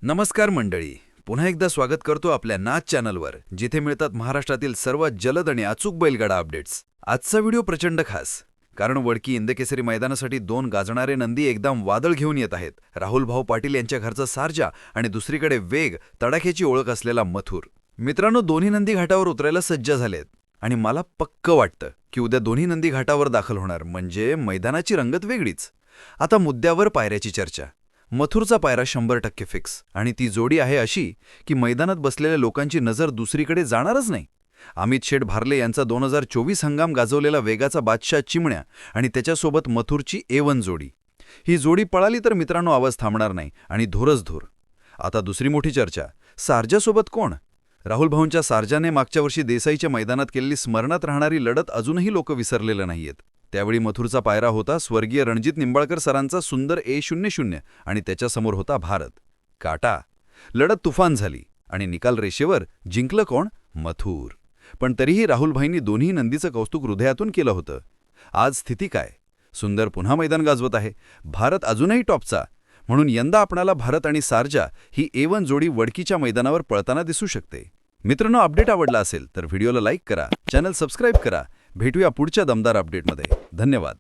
नमस्कार मंडळी, पुन्हा एकदा स्वागत करतो आपल्या नाच चॅनलवर, जिथे मिळतात महाराष्ट्रातील सर्वात जलद आणि अचूक बैलगाडा अपडेट्स. आजचा व्हिडिओ प्रचंड खास, कारण वडकी इंदकेसरी मैदानासाठी 2 गाजणारे नंदी एकदम वादळ घेऊन येत आहेत. राहुल भाऊ पाटील यांच्या घरचा सारजा आणि दुसरीकडे वेग, तडाख्याची ओळख असलेला मथुर. मित्रांनो, दोन्ही नंदी घाटावर उतरायला सज्ज झालेत आणि मला पक्क वाटतं की उद्या दोन्ही नंदी घाटावर दाखल होणार, म्हणजे मैदानाची रंगत वेगळीच. आता मुद्द्यावर पायऱ्याची चर्चा. मथुरचा पायरा 100% फिक्स, आणि ती जोडी आहे अशी की मैदानात बसलेल्या लोकांची नजर दुसरीकडे जाणारच नाही. अमित शेठ भारले यांचा 2024 हंगाम गाजवलेला वेगाचा बादशाह चिमण्या आणि त्याच्यासोबत मथुरची A1 जोडी. ही जोडी पळाली तर मित्रांनो आवाज थांबणार नाही आणि धूरच धूर. आता दुसरी मोठी चर्चा, सारजासोबत कोण? राहुल भाऊंच्या सारजाने मागच्या वर्षी देसाईच्या मैदानात केलेली स्मरणात राहणारी लढत अजूनही लोक विसरलेलं नाहीयेत. त्यावेळी मथुरचा पायरा होता स्वर्गीय रणजित निंबाळकर सरांचा सुंदर A00 आणि त्याच्यासमोर होता भारत. काटा. लढत तुफान झाली आणि निकाल रेषेवर जिंकलं कोण? मथुर. पण तरीही राहुलभाईंनी दोन्ही नंदीचं कौतुक हृदयातून केलं होतं. आज स्थिती काय? सुंदर पुन्हा मैदान गाजवत आहे, भारत अजूनही टॉपचा. म्हणून यंदा आपणाला भारत आणि सारजा ही A1 जोडी वडकीच्या मैदानावर पळताना दिसू शकते. मित्रांनो, अपडेट आवडला असेल तर व्हिडिओला लाईक करा, चॅनल सबस्क्राईब करा. भेटूया पुढच्या दमदार अपडेटमध्ये. धन्यवाद.